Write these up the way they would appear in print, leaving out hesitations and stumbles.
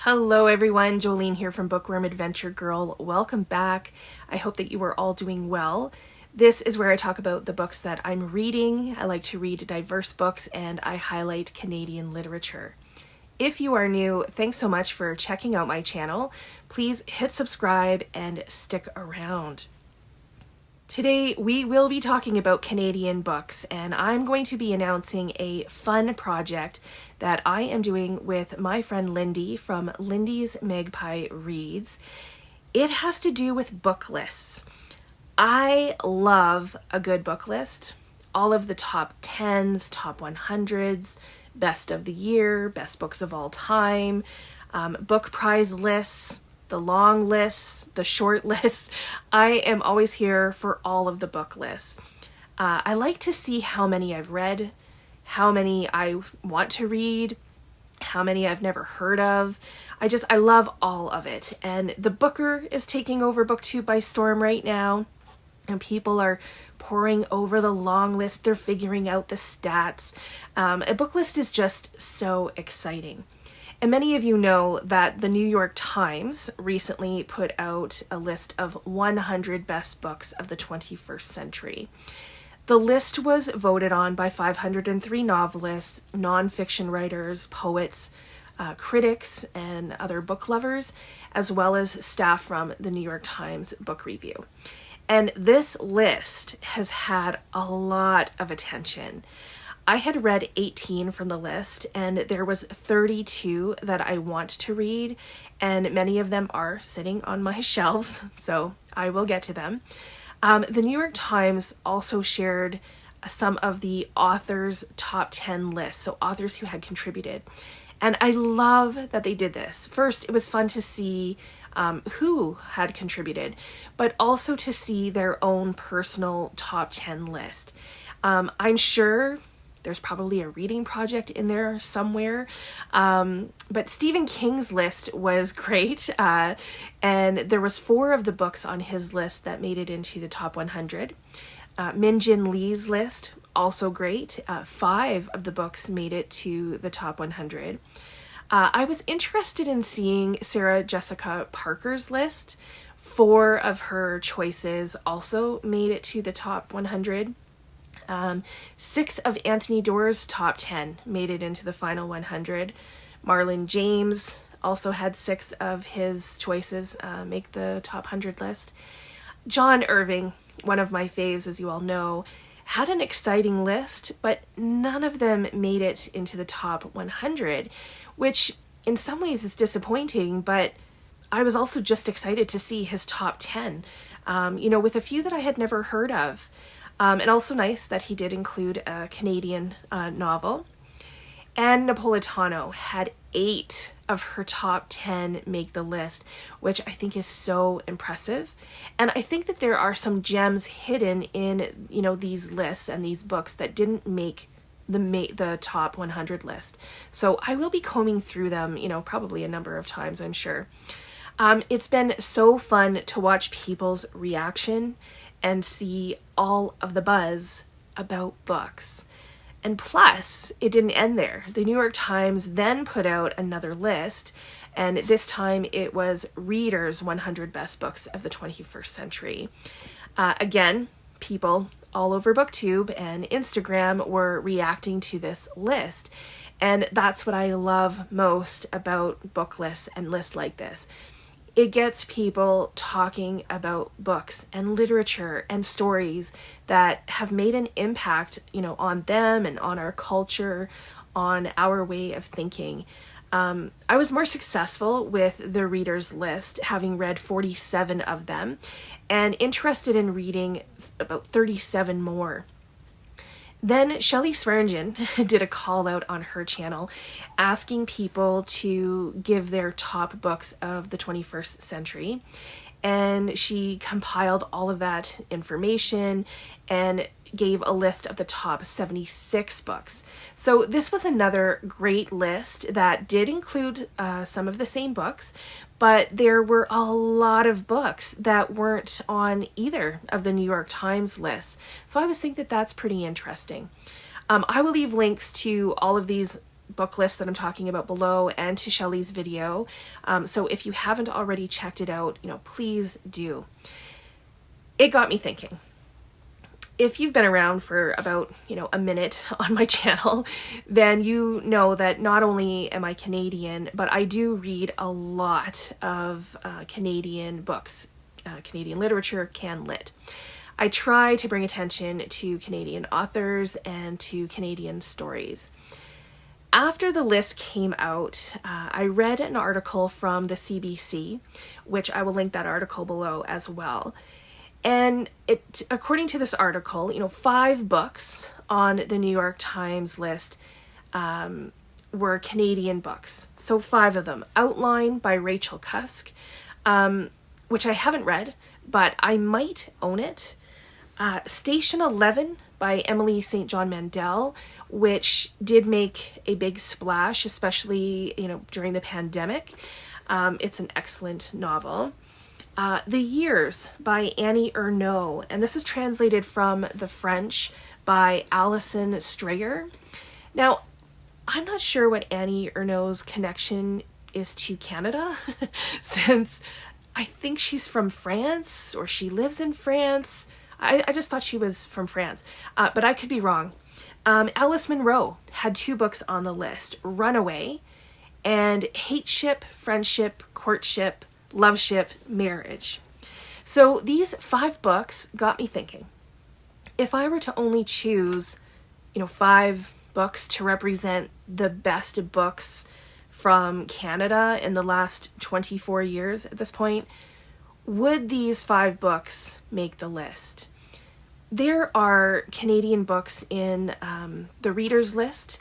Hello everyone, Jolene here from Bookworm Adventure Girl. Welcome back. I hope that you are all doing well. This is where I talk about the books that I'm reading. I like to read diverse books and I highlight Canadian literature. If you are new, thanks so much for checking out my channel. Please hit subscribe and stick around. Today we will be talking about Canadian books, and I'm going to be announcing a fun project that I am doing with my friend Lindy from Lindy's Magpie Reads. It has to do with book lists. I love a good book list. All of the top 10s, top 100s, best of the year, best books of all time, book prize lists, the long lists, the short lists. I am always here for all of the book lists. I like to see how many I've read, how many I want to read, how many I've never heard of. I love all of it. And the Booker is taking over BookTube by storm right now. And people are pouring over the long list. They're figuring out the stats. A book list is just so exciting. And many of you know that the New York Times recently put out a list of 100 best books of the 21st century. The list was voted on by 503 novelists, nonfiction writers, poets, critics, and other book lovers, as well as staff from the New York Times Book Review. And this list has had a lot of attention. I had read 18 from the list, and there was 32 that I want to read, and many of them are sitting on my shelves, so I will get to them. The New York Times also shared some of the authors' top 10 lists, so authors who had contributed. And I love that they did this. First, it was fun to see who had contributed, but also to see their own personal top 10 list. I'm sure there's probably a reading project in there somewhere. But Stephen King's list was great. And there was 4 of the books on his list that made it into the top 100. Min Jin Lee's list, also great. 5 of the books made it to the top 100. I was interested in seeing Sarah Jessica Parker's list. 4 of her choices also made it to the top 100. 6 of Anthony Doerr's top 10 made it into the final 100. Marlon James also had 6 of his choices make the top 100 list. John Irving, one of my faves, as you all know, had an exciting list, but none of them made it into the top 100, which in some ways is disappointing, but I was also just excited to see his top 10, with a few that I had never heard of. And also nice that he did include a Canadian novel. Anne Napolitano had 8 of her top 10 make the list, which I think is so impressive. And I think that there are some gems hidden in, these lists and these books that didn't make the top 100 list. So I will be combing through them, probably a number of times, I'm sure. It's been so fun to watch people's reaction and see all of the buzz about books. And plus, it didn't end there. The New York Times then put out another list, and this time it was Reader's 100 Best Books of the 21st Century. Again, people all over BookTube and Instagram were reacting to this list, and that's what I love most about book lists and lists like this. It gets people talking about books and literature and stories that have made an impact, on them and on our culture, on our way of thinking. I was more successful with the readers list, having read 47 of them, and interested in reading about 37 more. Then Shelly did a call out on her channel asking people to give their top books of the 21st century. And she compiled all of that information and gave a list of the top 76 books. So this was another great list that did include some of the same books, but there were a lot of books that weren't on either of the New York Times lists. So I always think that that's pretty interesting. I will leave links to all of these book list that I'm talking about below and to Shelly's video. So if you haven't already checked it out, please do. It got me thinking. If you've been around for about, a minute on my channel, then you know that not only am I Canadian, but I do read a lot of Canadian books, Canadian literature, Can Lit. I try to bring attention to Canadian authors and to Canadian stories. After the list came out, I read an article from the CBC, which I will link that article below as well. And according to this article, 5 books on the New York Times list were Canadian books. So 5 of them. Outline by Rachel Cusk, which I haven't read, but I might own it. Station 11 by Emily St. John Mandel, which did make a big splash, especially, during the pandemic. It's an excellent novel. The Years by Annie Ernaux, and this is translated from the French by Alison Strayer. Now, I'm not sure what Annie Ernaux's connection is to Canada, since I think she's from France, or she lives in France. I just thought she was from France, but I could be wrong. Alice Munro had 2 books on the list, Runaway and Hateship, Friendship, Courtship, Loveship, Marriage. So these 5 books got me thinking. If I were to only choose, 5 books to represent the best books from Canada in the last 24 years at this point, would these 5 books make the list? There are Canadian books in the readers list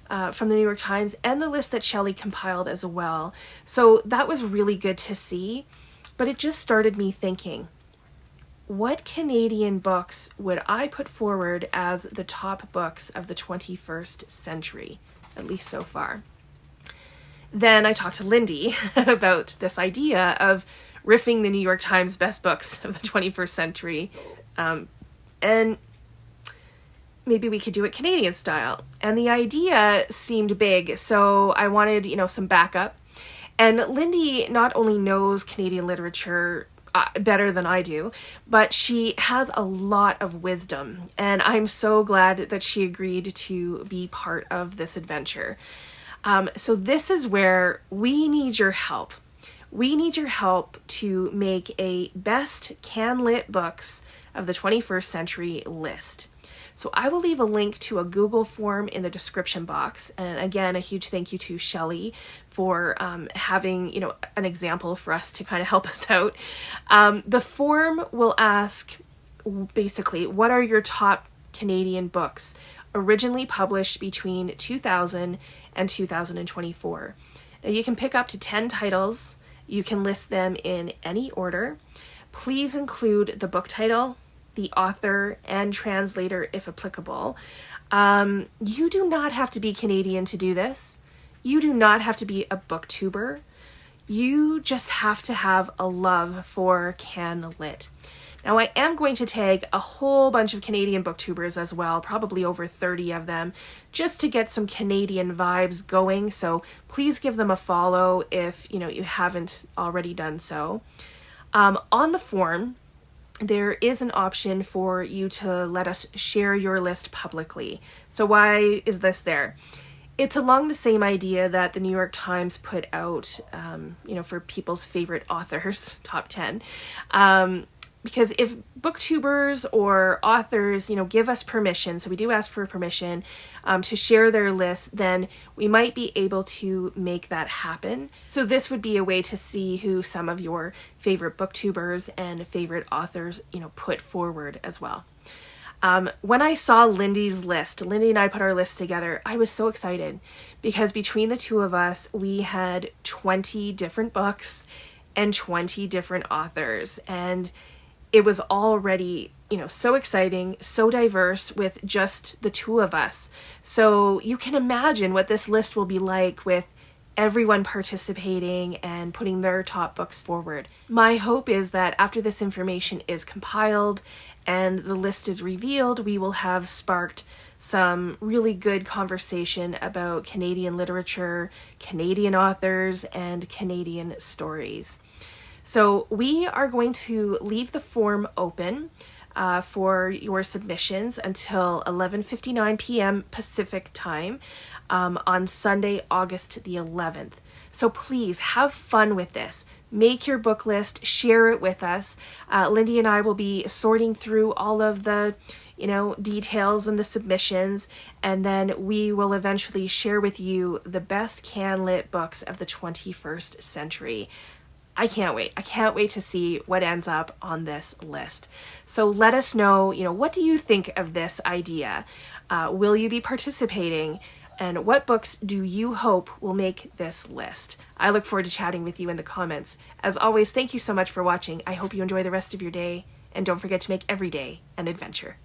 from the New York Times, and the list that Shelly compiled as well. So that was really good to see, but it just started me thinking, what Canadian books would I put forward as the top books of the 21st century, at least so far? Then I talked to Lindy about this idea of riffing the New York Times best books of the 21st century, and maybe we could do it Canadian style. And the idea seemed big, so I wanted, some backup. And Lindy not only knows Canadian literature better than I do, but she has a lot of wisdom. And I'm so glad that she agreed to be part of this adventure. So this is where we need your help. We need your help to make a best Can Lit books of the 21st century list. So I will leave a link to a Google form in the description box. And again, a huge thank you to Shelly for having, an example for us to kind of help us out. The form will ask, basically, what are your top Canadian books originally published between 2000 and 2024? Now you can pick up to 10 titles. You can list them in any order. Please include the book title, the author, and translator if applicable. You do not have to be Canadian to do this. You do not have to be a booktuber. You just have to have a love for Can Lit. Now I am going to tag a whole bunch of Canadian booktubers as well, probably over 30 of them, just to get some Canadian vibes going. So please give them a follow if you haven't already done so. On the form, there is an option for you to let us share your list publicly. So why is this there? It's along the same idea that the New York Times put out, for people's favorite authors, top 10. Because if booktubers or authors, give us permission, so we do ask for permission to share their list, then we might be able to make that happen. So this would be a way to see who some of your favorite booktubers and favorite authors, put forward as well. When I saw Lindy's list, Lindy and I put our list together, I was so excited because between the two of us, we had 20 different books and 20 different authors. And it was already, so exciting, so diverse with just the two of us. So you can imagine what this list will be like with everyone participating and putting their top books forward. My hope is that after this information is compiled and the list is revealed, we will have sparked some really good conversation about Canadian literature, Canadian authors, and Canadian stories. So we are going to leave the form open for your submissions until 11:59 p.m. Pacific time on Sunday, August the 11th. So please have fun with this. Make your book list, share it with us. Lindy and I will be sorting through all of the, details and the submissions, and then we will eventually share with you the best can-lit books of the 21st century. I can't wait. I can't wait to see what ends up on this list. So let us know, what do you think of this idea? Will you be participating? And what books do you hope will make this list? I look forward to chatting with you in the comments. As always, thank you so much for watching. I hope you enjoy the rest of your day, and don't forget to make every day an adventure.